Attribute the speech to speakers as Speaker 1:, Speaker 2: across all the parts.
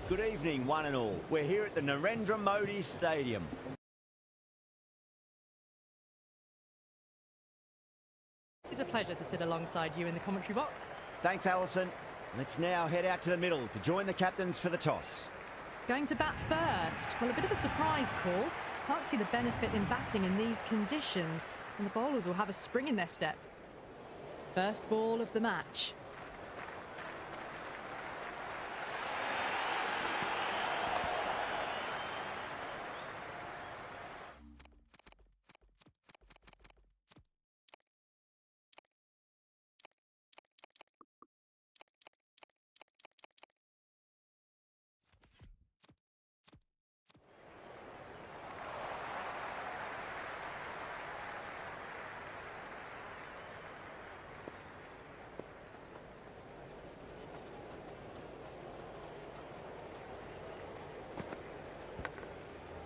Speaker 1: Good evening, one and all. We're here at the Narendra Modi Stadium.
Speaker 2: It's a pleasure to sit alongside you in the commentary box.
Speaker 1: Thanks, Alison. Let's now head out to the middle to join the captains for the toss.
Speaker 2: Going to bat first. Well, a bit of a surprise call. Can't see the benefit in batting in these conditions, and the bowlers will have a spring in their step. First ball of the match.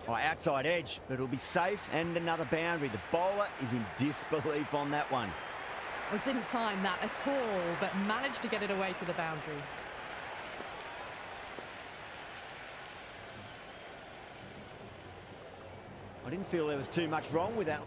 Speaker 1: Oh, outside edge, but it'll be safe and another boundary. The bowler is in disbelief on that one.
Speaker 2: Well, didn't time that at all, but managed to get it away to the boundary.
Speaker 1: I didn't feel there was too much wrong with that.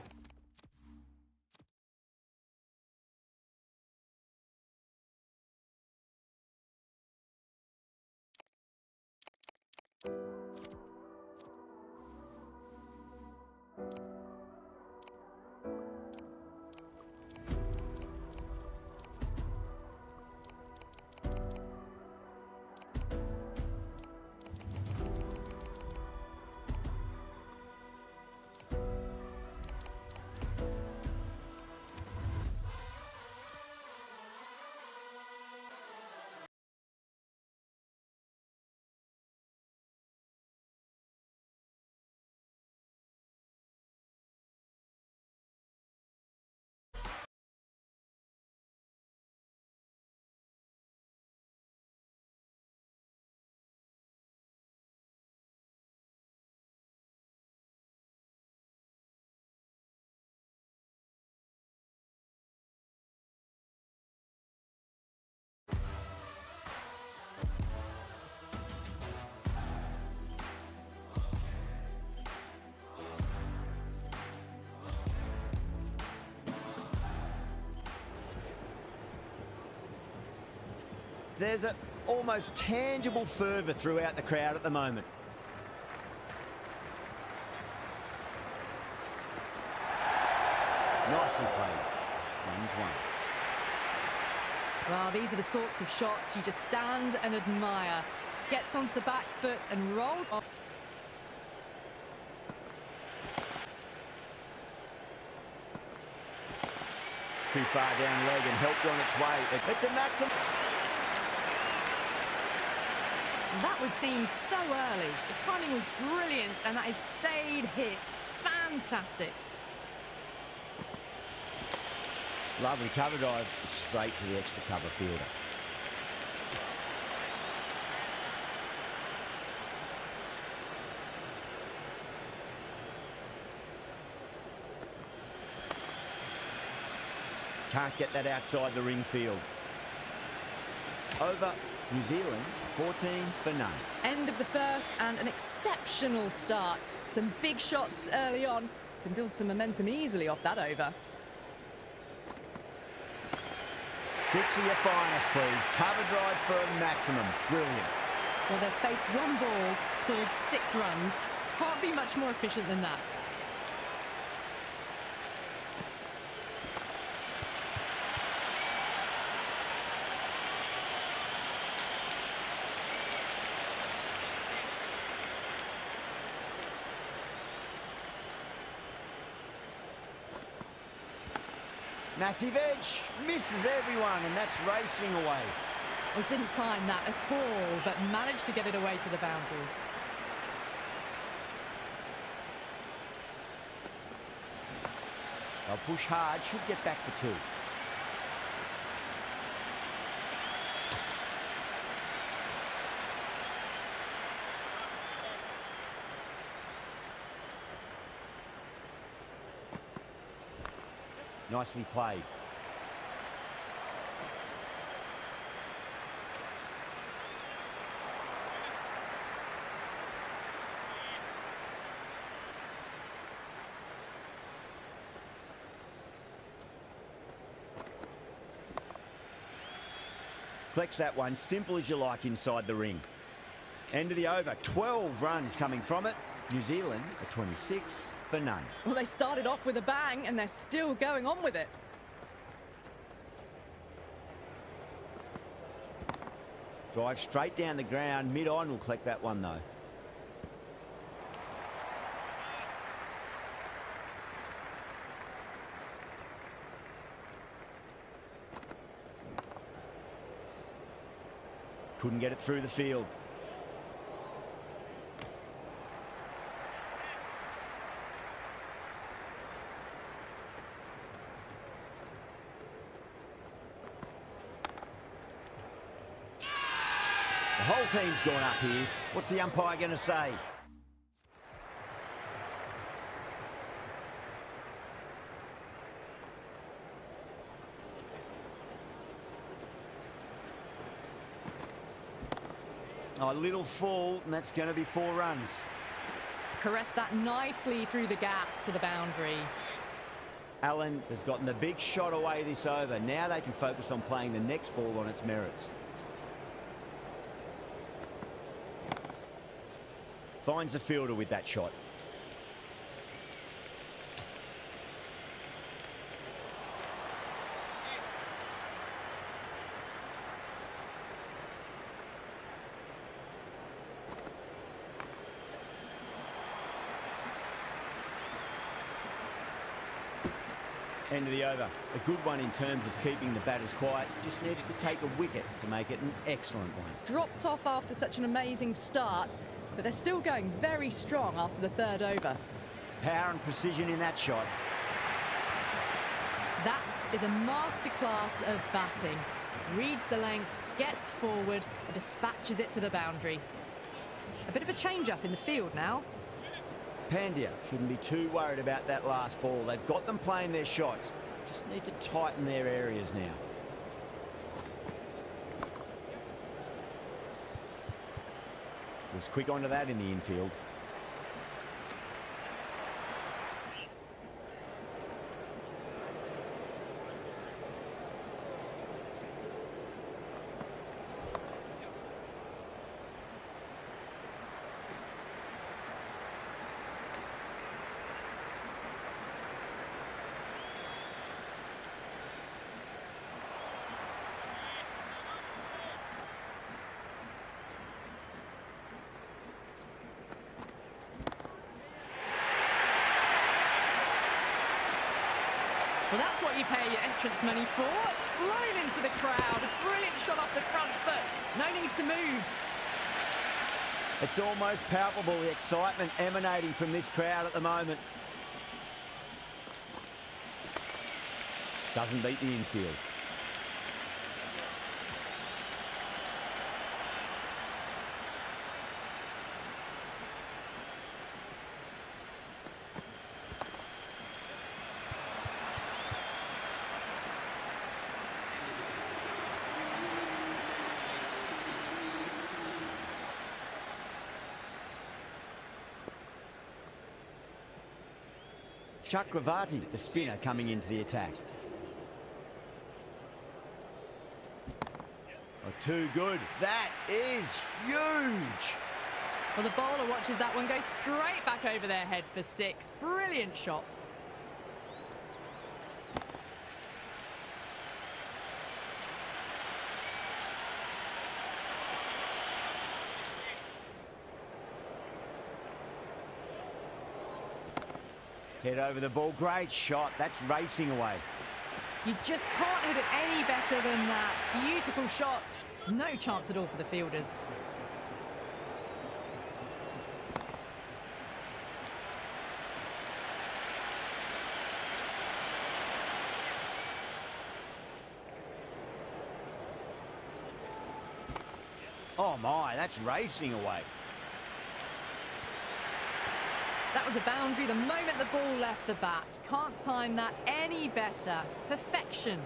Speaker 1: There's an almost tangible fervour throughout the crowd at the moment. Nicely played. Runs one.
Speaker 2: Well, these are the sorts of shots you just stand and admire. Gets onto the back foot and rolls off.
Speaker 1: Too far down leg and helped on its way. It's a maximum.
Speaker 2: That was seen so early. The timing was brilliant, and that is stayed hits. Fantastic.
Speaker 1: Lovely cover drive, straight to the extra cover fielder. Can't get that outside the ring field. Over New Zealand, 14 for none.
Speaker 2: End of the first and an exceptional start. Some big shots early on. Can build some momentum easily off that over.
Speaker 1: 6 of your finest, please. Cover drive for a maximum. Brilliant.
Speaker 2: Well, they've faced one ball, scored 6 runs. Can't be much more efficient than that.
Speaker 1: Massive edge, misses everyone, and that's racing away.
Speaker 2: Well, didn't time that at all, but managed to get it away to the boundary.
Speaker 1: They'll push hard, should get back for two. Nicely played. Collects that one, simple as you like inside the ring. End of the over, 12 runs coming from it. New Zealand are 26 for none.
Speaker 2: Well, they started off with a bang and they're still going on with it.
Speaker 1: Drive straight down the ground, mid-on will collect that one though. Couldn't get it through the field. The whole team's gone up here. What's the umpire going to say? Oh, a little full, and that's going to be 4 runs.
Speaker 2: Caressed that nicely through the gap to the boundary.
Speaker 1: Allen has gotten the big shot away this over. Now they can focus on playing the next ball on its merits. Finds the fielder with that shot. End of the over. A good one in terms of keeping the batters quiet. Just needed to take a wicket to make it an excellent one.
Speaker 2: Dropped off after such an amazing start, but they're still going very strong after the 3rd over.
Speaker 1: Power and precision in that shot.
Speaker 2: That is a masterclass of batting. Reads the length, gets forward, and dispatches it to the boundary. A bit of a change-up in the field now.
Speaker 1: Pandya shouldn't be too worried about that last ball. They've got them playing their shots. Just need to tighten their areas now. Was quick onto that in the infield.
Speaker 2: Well, that's what you pay your entrance money for. It's flown into the crowd. A brilliant shot off the front foot. No need to move.
Speaker 1: It's almost palpable, the excitement emanating from this crowd at the moment. Doesn't beat the infield. Chakravarti, the spinner, coming into the attack. Oh, too good. That is huge.
Speaker 2: Well, the bowler watches that one go straight back over their head for 6. Brilliant shot.
Speaker 1: Head over the ball. Great shot. That's racing away.
Speaker 2: You just can't hit it any better than that. Beautiful shot. No chance at all for the fielders.
Speaker 1: Oh my, that's racing away.
Speaker 2: That was a boundary the moment the ball left the bat. Can't time that any better. Perfection.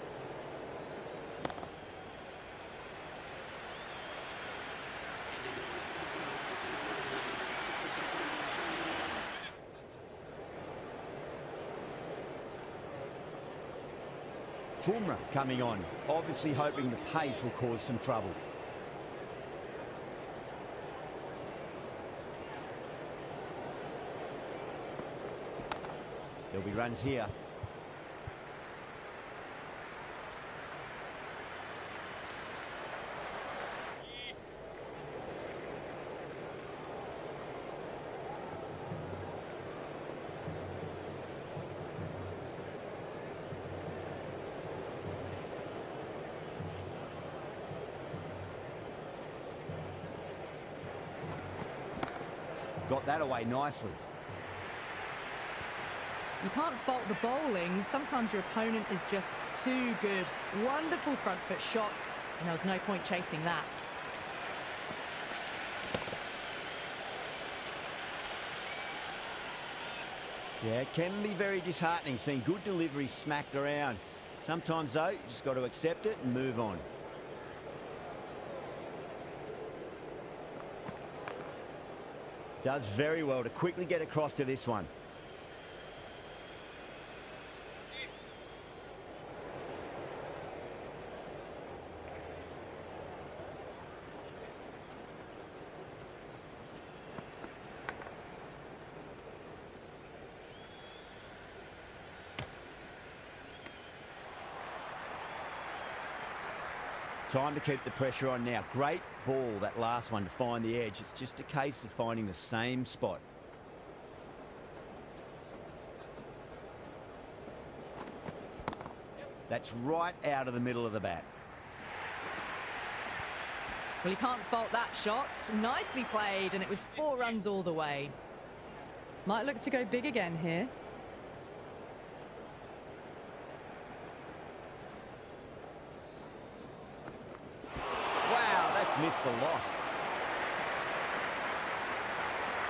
Speaker 1: Bumrah coming on, obviously hoping the pace will cause some trouble. There'll be runs here. Got that away nicely.
Speaker 2: You can't fault the bowling. Sometimes your opponent is just too good. Wonderful front foot shot, and there was no point chasing that.
Speaker 1: Yeah, it can be very disheartening seeing good delivery smacked around. Sometimes, though, you just got to accept it and move on. Does very well to quickly get across to this one. Time to keep the pressure on now. Great ball, that last one, to find the edge. It's just a case of finding the same spot. That's right out of the middle of the bat.
Speaker 2: Well, you can't fault that shot. Nicely played, and it was 4 runs all the way. Might look to go big again here.
Speaker 1: Missed the lot.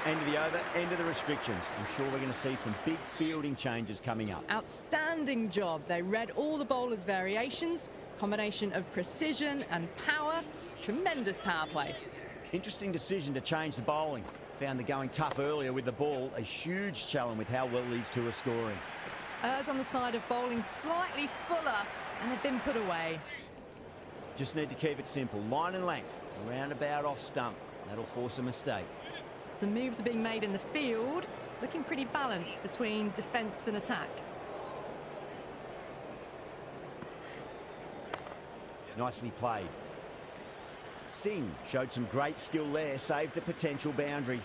Speaker 1: End of the over, end of the restrictions. I'm sure we're going to see some big fielding changes coming up.
Speaker 2: Outstanding job. They read all the bowlers' variations, combination of precision and power. Tremendous power play.
Speaker 1: Interesting decision to change the bowling. Found the going tough earlier with the ball. A huge challenge with how well these two are scoring.
Speaker 2: Errs on the side of bowling slightly fuller, and they've been put away.
Speaker 1: Just need to keep it simple. Line and length, around about off stump. That'll force a mistake.
Speaker 2: Some moves are being made in the field, looking pretty balanced between defence and attack.
Speaker 1: Nicely played. Singh showed some great skill there, saved a potential boundary.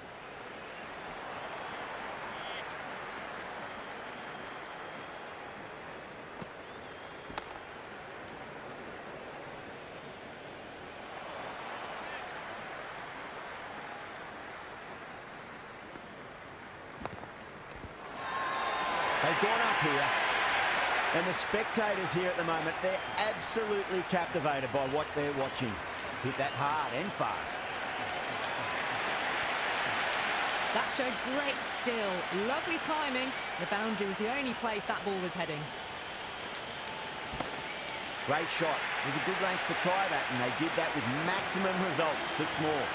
Speaker 1: They've gone up here, and the spectators here at the moment, they're absolutely captivated by what they're watching. Hit that hard and fast.
Speaker 2: That showed great skill, lovely timing. The boundary was the only place that ball was heading.
Speaker 1: Great shot. It was a good length to try that, and they did that with maximum results. 6 more.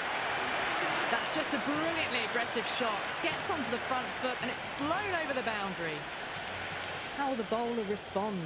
Speaker 2: That's just a brilliantly aggressive shot. Gets onto the front foot, and it's flown over the boundary. How will the bowler respond?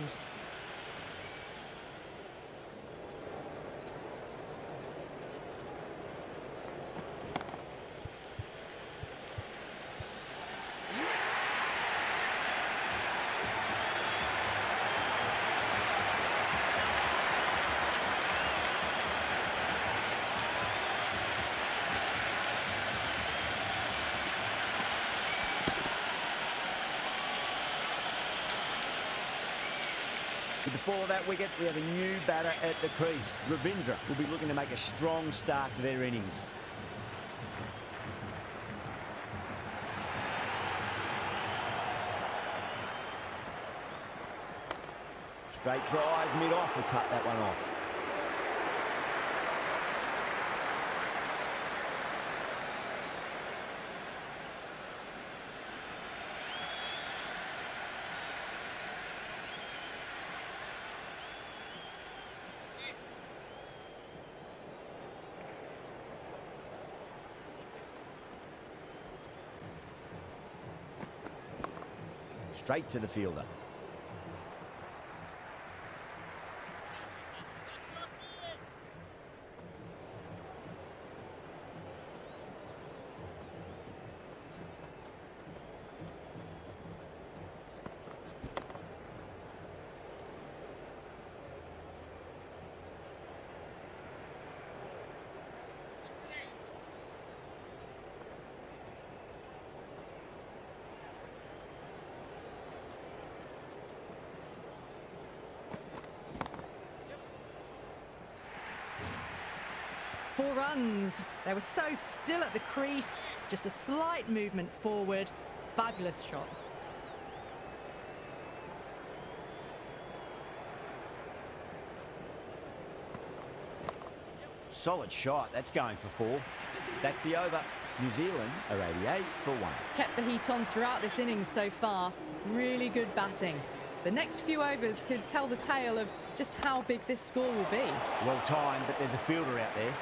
Speaker 1: With the fall of that wicket, we have a new batter at the crease. Ravindra will be looking to make a strong start to their innings. Straight drive, mid-off, will cut that one off. Straight to the fielder.
Speaker 2: Four runs. They were so still at the crease. Just a slight movement forward. Fabulous shots.
Speaker 1: Solid shot. That's going for 4. That's the over. New Zealand are 88 for 1.
Speaker 2: Kept the heat on throughout this innings so far. Really good batting. The next few overs could tell the tale of just how big this score will be.
Speaker 1: Well timed, but there's a fielder out there.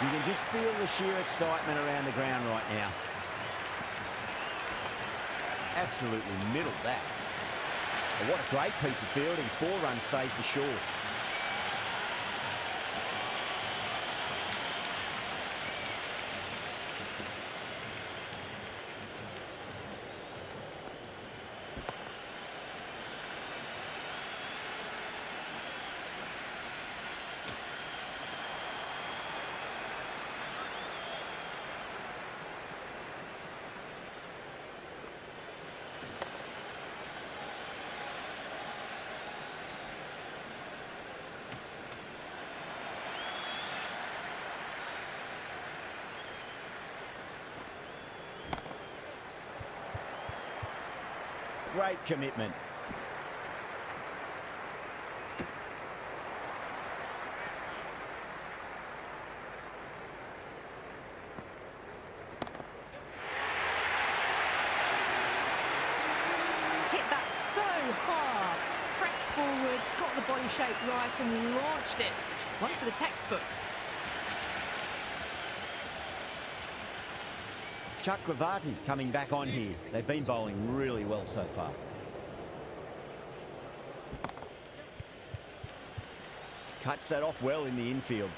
Speaker 1: You can just feel the sheer excitement around the ground right now. Absolutely middled that. But what a great piece of fielding. 4 runs saved for sure. Great commitment.
Speaker 2: Hit that so hard. Pressed forward, got the body shape right and launched it. One for the textbook.
Speaker 1: Chakravarti coming back on here. They've been bowling really well so far. Cuts that off well in the infield.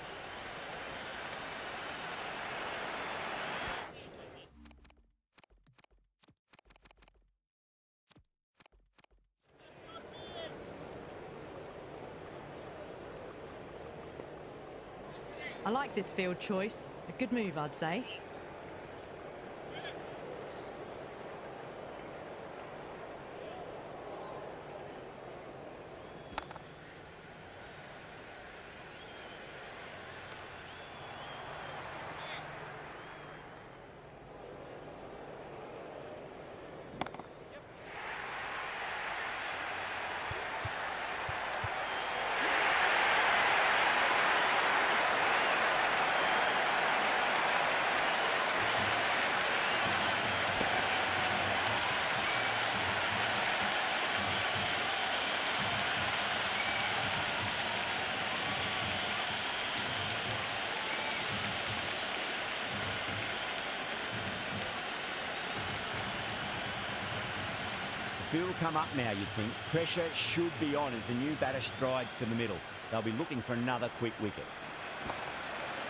Speaker 2: I like this field choice. A good move, I'd say.
Speaker 1: Field will come up now, you'd think. Pressure should be on as the new batter strides to the middle. They'll be looking for another quick wicket.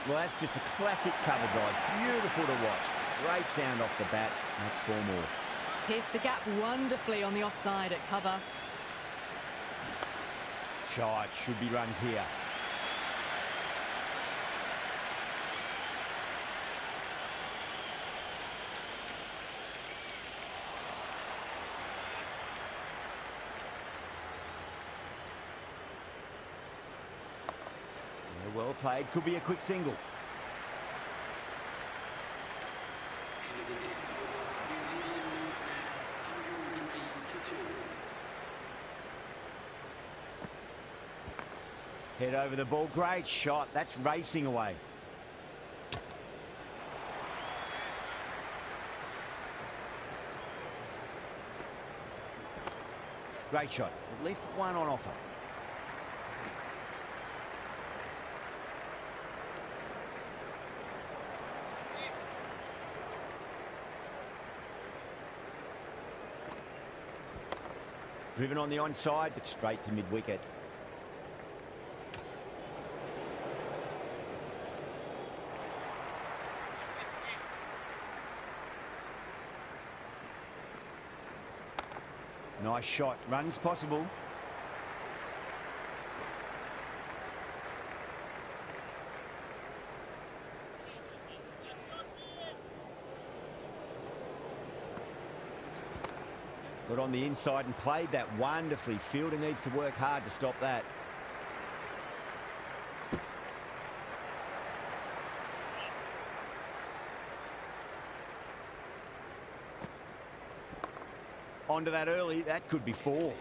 Speaker 1: Well, that's just a classic cover drive. Beautiful to watch. Great sound off the bat. That's 4 more.
Speaker 2: Pierced the gap wonderfully on the offside at cover.
Speaker 1: Shot. Should be runs here. played. Could be a quick single. Head over the ball. Great shot. That's racing away. Great shot. At least one on offer. Driven on the onside, but straight to mid-wicket. Nice shot. Runs possible. Got on the inside and played that wonderfully. Fielder needs to work hard to stop that. Onto that early, that could be 4.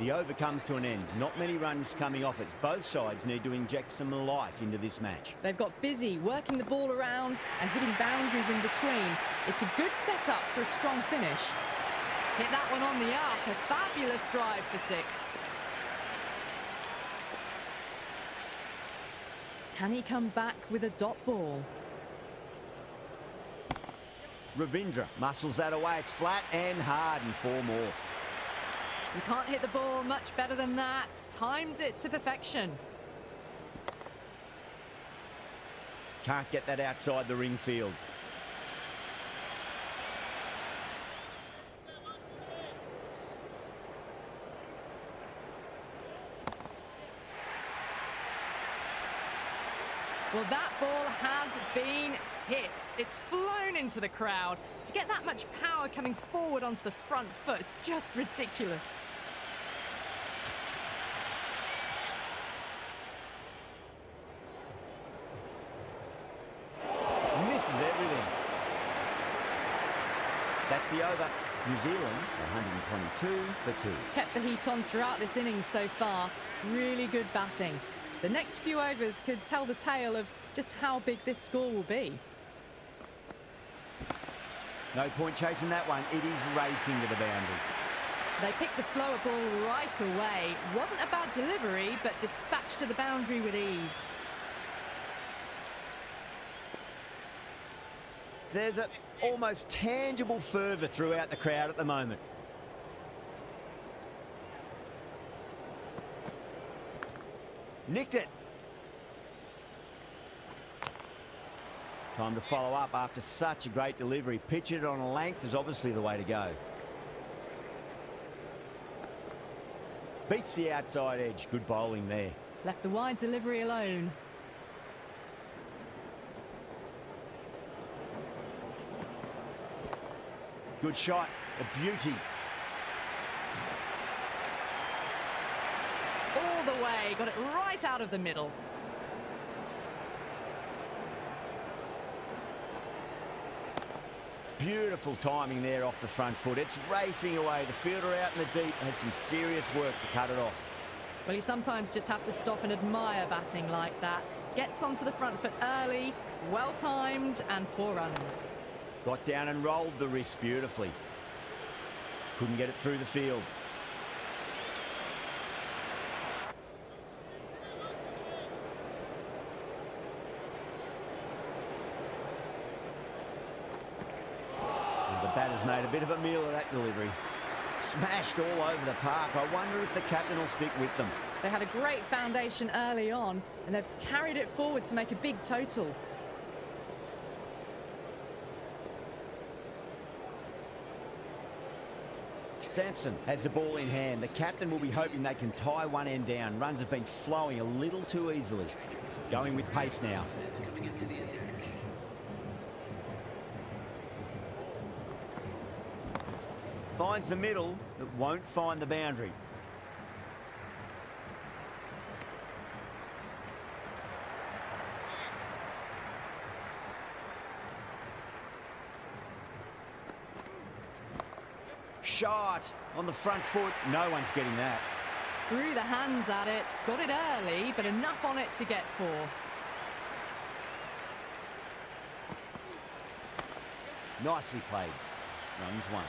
Speaker 1: The over comes to an end. Not many runs coming off it. Both sides need to inject some life into this match.
Speaker 2: They've got busy working the ball around and hitting boundaries in between. It's a good setup for a strong finish. Hit that one on the up. A fabulous drive for 6. Can he come back with a dot ball?
Speaker 1: Ravindra muscles that away. It's flat and hard and 4 more.
Speaker 2: You can't hit the ball much better than that. Timed it to perfection.
Speaker 1: Can't get that outside the ring field.
Speaker 2: Well, that ball has been hit. It's flown into the crowd. To get that much power coming forward onto the front foot is just ridiculous.
Speaker 1: Misses everything. That's the over. New Zealand, 122 for 2.
Speaker 2: Kept the heat on throughout this innings so far. Really good batting. The next few overs could tell the tale of just how big this score will be.
Speaker 1: No point chasing that one. It is racing to the boundary.
Speaker 2: They picked the slower ball right away. Wasn't a bad delivery, but dispatched to the boundary with ease.
Speaker 1: There's an almost tangible fervour throughout the crowd at the moment. Nicked it. Time to follow up after such a great delivery. Pitch it on a length is obviously the way to go. Beats the outside edge. Good bowling there.
Speaker 2: Left the wide delivery alone.
Speaker 1: Good shot. A beauty.
Speaker 2: All the way. Got it right out of the middle.
Speaker 1: Beautiful timing there off the front foot. It's racing away. The fielder out in the deep has some serious work to cut it off.
Speaker 2: Well, you sometimes just have to stop and admire batting like that. Gets onto the front foot early, well timed, and 4 runs.
Speaker 1: Got down and rolled the wrist beautifully. Couldn't get it through the field. And the batter's made a bit of a meal of that delivery. Smashed all over the park. I wonder if the captain will stick with them.
Speaker 2: They had a great foundation early on, and they've carried it forward to make a big total.
Speaker 1: Sampson has the ball in hand. The captain will be hoping they can tie one end down. Runs have been flowing a little too easily. Going with pace now. Finds the middle, but won't find the boundary. shot on the front foot. No one's getting that.
Speaker 2: Threw the hands at it, got it early, but enough on it to get 4.
Speaker 1: Nicely played. Runs 1.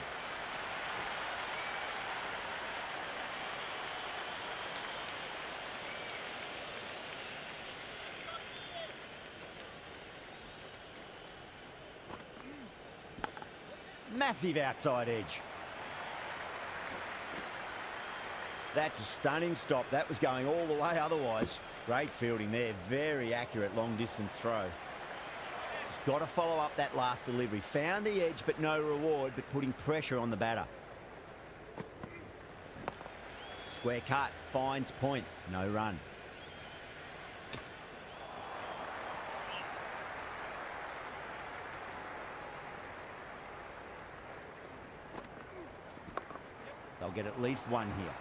Speaker 1: Massive outside edge. That's a stunning stop. That was going all the way otherwise. Great fielding there. Very accurate long distance throw. Just got to follow up that last delivery. Found the edge but no reward, but putting pressure on the batter. Square cut. Finds point. No run. They'll get at least 1 here.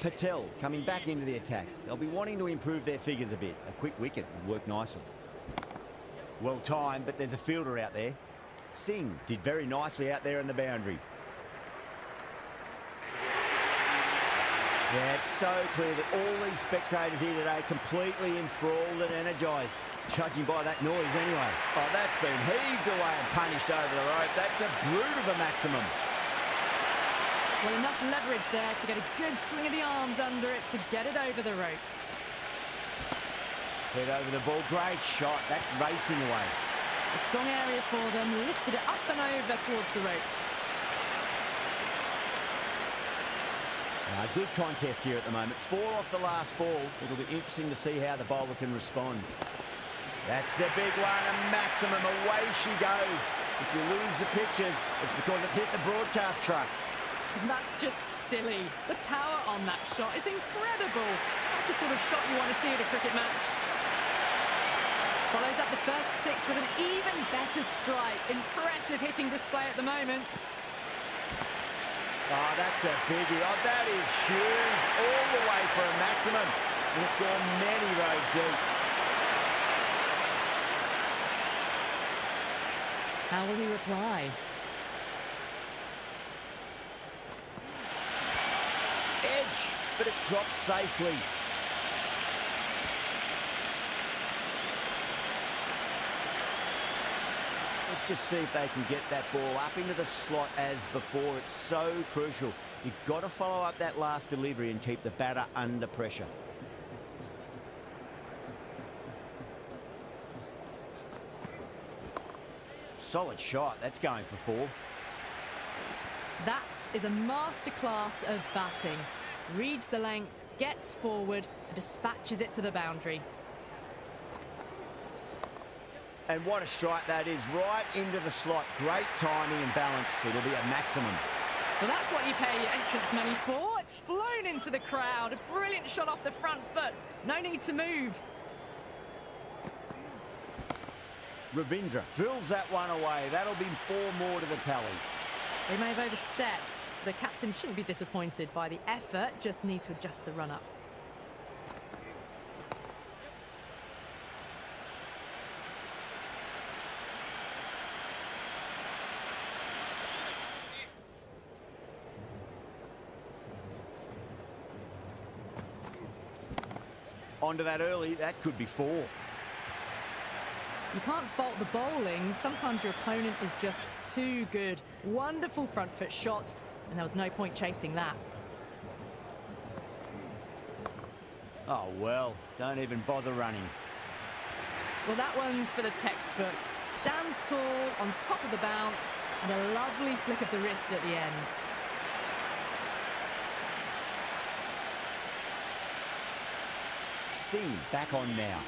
Speaker 1: Patel coming back into the attack. They'll be wanting to improve their figures a bit. A quick wicket would work nicely. Well timed, but there's a fielder out there. Singh did very nicely out there in the boundary. Yeah, it's so clear that all these spectators here today completely enthralled and energised, judging by that noise anyway. Oh, that's been heaved away and punished over the rope. That's a brute of a maximum.
Speaker 2: Well, enough leverage there to get a good swing of the arms under it to get it over the rope.
Speaker 1: Head over the ball. Great shot. That's racing away.
Speaker 2: A strong area for them. Lifted it up and over towards the rope.
Speaker 1: Good contest here at the moment. 4 off the last ball. It'll be interesting to see how the bowler can respond. That's a big one. A maximum. Away she goes. If you lose the pictures, it's because it's hit the broadcast truck.
Speaker 2: That's just silly. The power on that shot is incredible. That's the sort of shot you want to see at a cricket match. Follows up the first 6 with an even better strike. Impressive hitting display at the moment.
Speaker 1: Oh, that's a biggie. Oh, that is huge. All the way for a maximum. And it's gone many rows deep.
Speaker 2: How will he reply?
Speaker 1: Edge, but it drops safely. Let's just see if they can get that ball up into the slot as before. It's so crucial. You've got to follow up that last delivery and keep the batter under pressure. Solid shot. That's going for 4.
Speaker 2: That is a masterclass of batting. Reads the length, gets forward, and dispatches it to the boundary.
Speaker 1: And what a strike that is, right into the slot. Great timing and balance. It'll be a maximum.
Speaker 2: Well, that's what you pay your entrance money for. It's flown into the crowd. A brilliant shot off the front foot. No need to move.
Speaker 1: Ravindra drills that one away. That'll be 4 more to the tally.
Speaker 2: They may have overstepped. The captain shouldn't be disappointed by the effort. Just need to adjust the run-up.
Speaker 1: Onto that early, that could be 4.
Speaker 2: You can't fault the bowling. Sometimes your opponent is just too good. Wonderful front foot shot, and there was no point chasing that.
Speaker 1: Oh, well, don't even bother running.
Speaker 2: Well, that one's for the textbook. Stands tall, on top of the bounce, and a lovely flick of the wrist at the end.
Speaker 1: Singh back on now.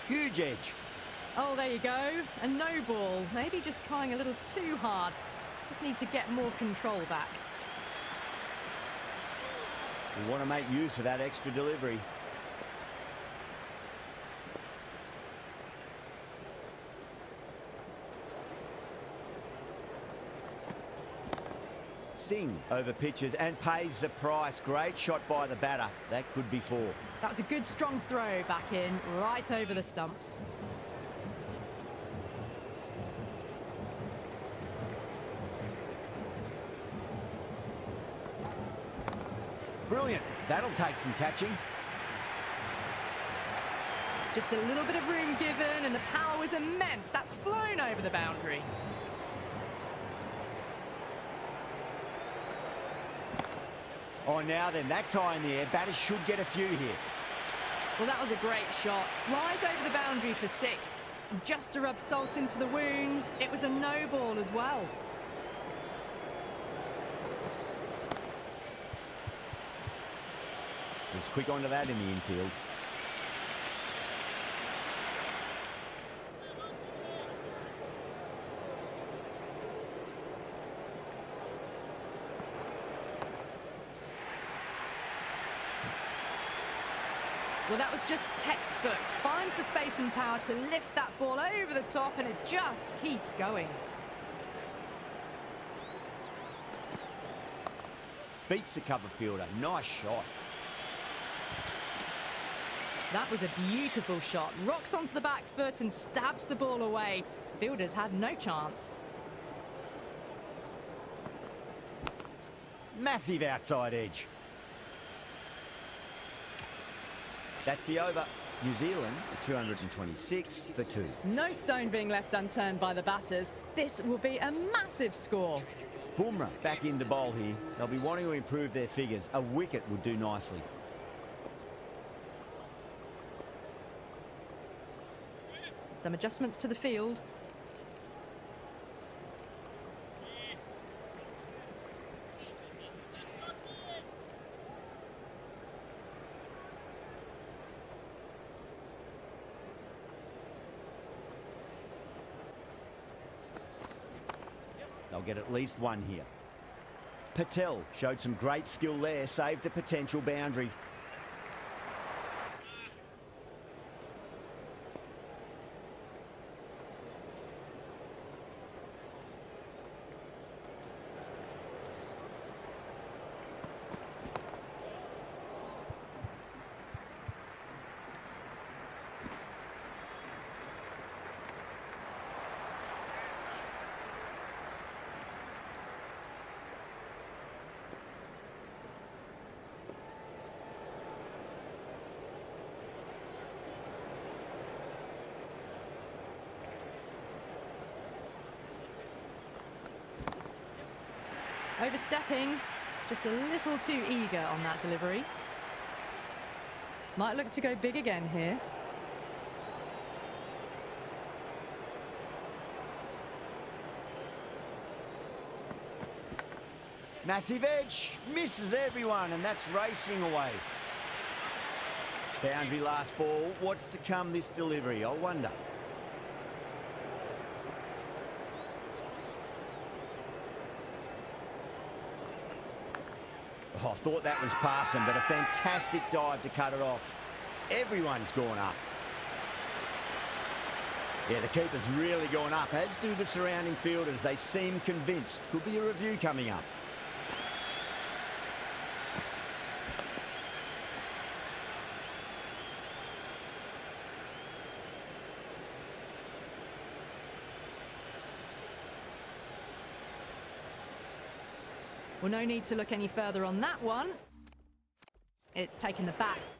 Speaker 1: Huge edge.
Speaker 2: Oh, there you go. A no ball. Maybe just trying a little too hard. Just need to get more control back.
Speaker 1: We want to make use of that extra delivery. sing over pitches and pays the price. Great shot by the batter. That could be 4.
Speaker 2: That was a good strong throw back in, right over the stumps.
Speaker 1: Brilliant. That'll take some catching.
Speaker 2: Just a little bit of room given and the power was immense. That's flown over the boundary.
Speaker 1: Oh, now then, that's high in the air. Batters should get a few here.
Speaker 2: Well, that was a great shot. Flies over the boundary for 6. And just to rub salt into the wounds, it was a no ball as well.
Speaker 1: Was quick onto that in the infield.
Speaker 2: Well, that was just textbook. Finds the space and power to lift that ball over the top, and it just keeps going.
Speaker 1: Beats the cover fielder. Nice shot.
Speaker 2: That was a beautiful shot. Rocks onto the back foot and stabs the ball away. Fielders had no chance.
Speaker 1: Massive outside edge. That's the over. New Zealand, 226 for 2.
Speaker 2: No stone being left unturned by the batters. This will be a massive score.
Speaker 1: Bumrah back into bowl here. They'll be wanting to improve their figures. A wicket would do nicely.
Speaker 2: Some adjustments to the field.
Speaker 1: They'll get at least one here. Patel showed some great skill there, saved a potential boundary.
Speaker 2: Overstepping, just a little too eager on that delivery. Might look to go big again here.
Speaker 1: Massive edge, misses everyone, and that's racing away. Boundary last ball. What's to come this delivery, I wonder. Oh, I thought that was passing, but a fantastic dive to cut it off. Everyone's gone up. Yeah, the keeper's really gone up, as do the surrounding fielders. They seem convinced. Could be a review coming up.
Speaker 2: Well, no need to look any further on that one. It's taken the bat.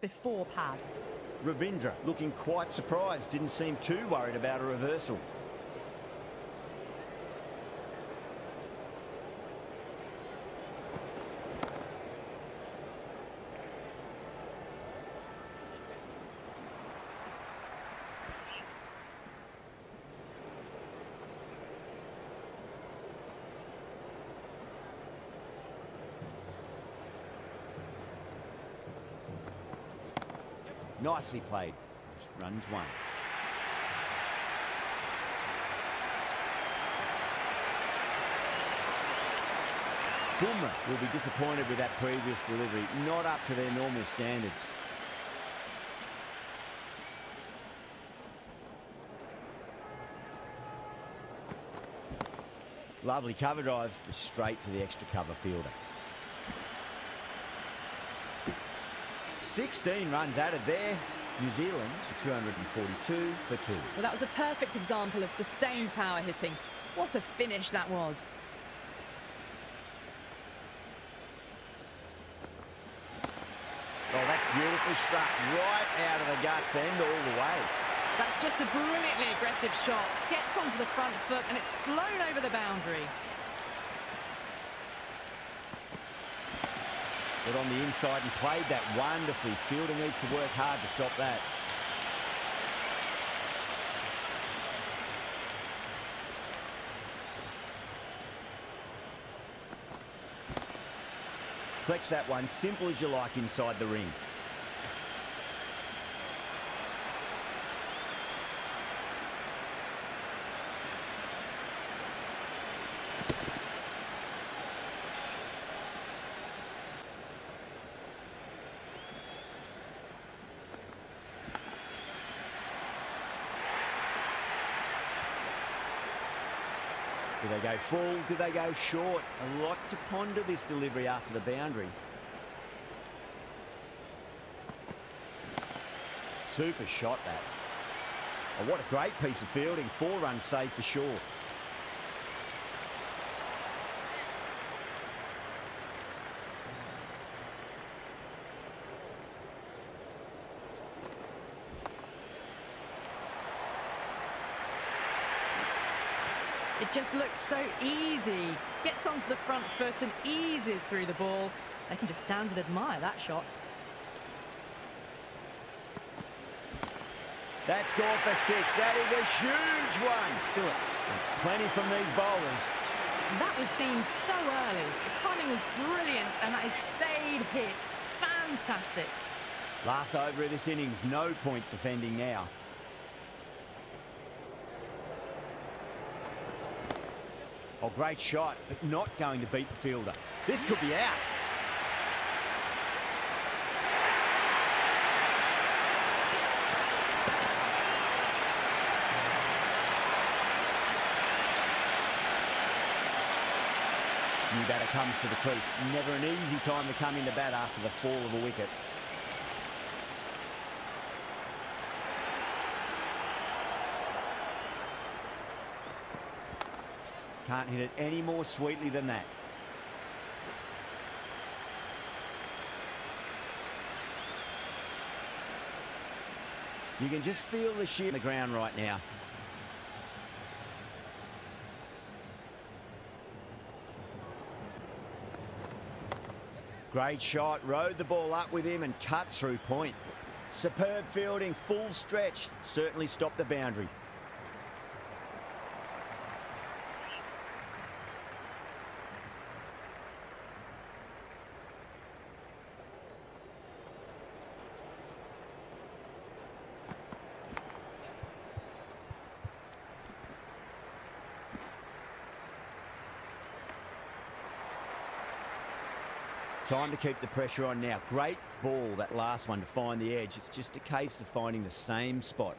Speaker 2: Before pad.
Speaker 1: Ravindra looking quite surprised, didn't seem too worried about a reversal. Nicely played. runs one. Boomer will be disappointed with that previous delivery, not up to their normal standards. Lovely cover drive, straight to the extra cover fielder. 16 runs added there. New Zealand 242 for 2.
Speaker 2: Well, that was a perfect example of sustained power hitting. What a finish that was.
Speaker 1: Oh, that's beautifully struck right out of the guts end all the way.
Speaker 2: That's just a brilliantly aggressive shot. Gets onto the front foot and it's flown over the boundary.
Speaker 1: Got on the inside and played that wonderfully. Fielder needs to work hard to stop that. Flex that one, simple as you like inside the ring. Do they go full? Do they go short? A lot to ponder this delivery after the boundary. Super shot that. Oh, what a great piece of fielding. 4 runs saved for sure.
Speaker 2: It just looks so easy. Gets onto the front foot and eases through the ball. They can just stand and admire that shot.
Speaker 1: That's gone for 6. That is a huge one. Phillips gets plenty from these bowlers.
Speaker 2: That was seen so early. The timing was brilliant and that is stayed hits. Fantastic.
Speaker 1: Last over of this innings, no point defending now. Oh, great shot, but not going to beat the fielder. This could be out. New batter comes to the crease. Never an easy time to come into bat after the fall of a wicket. Can't hit it any more sweetly than that. You can just feel the sheer on the ground right now. Great shot, rode the ball up with him and cut through point. Superb fielding, full stretch, certainly stopped the boundary. Time to keep the pressure on now. Great ball, that last one, to find the edge. It's just a case of finding the same spot.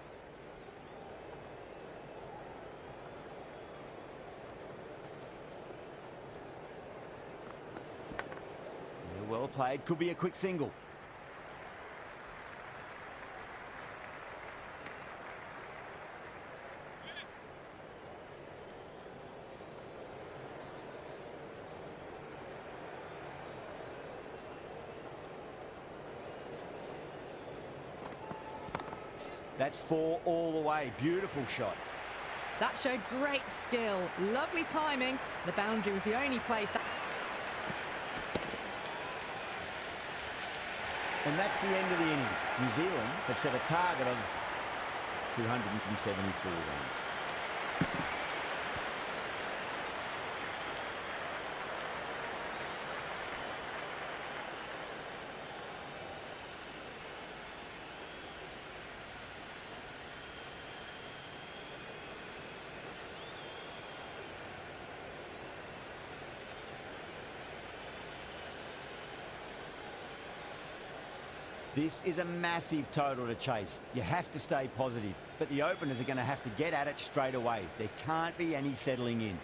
Speaker 1: Yeah, well played. Could be a quick single. That's 4 all the way. Beautiful shot.
Speaker 2: That showed great skill. Lovely timing. The boundary was the only place that...
Speaker 1: And that's the end of the innings. New Zealand have set a target of 274 runs. This is a massive total to chase. You have to stay positive, but the openers are going to have to get at it straight away. There can't be any settling in.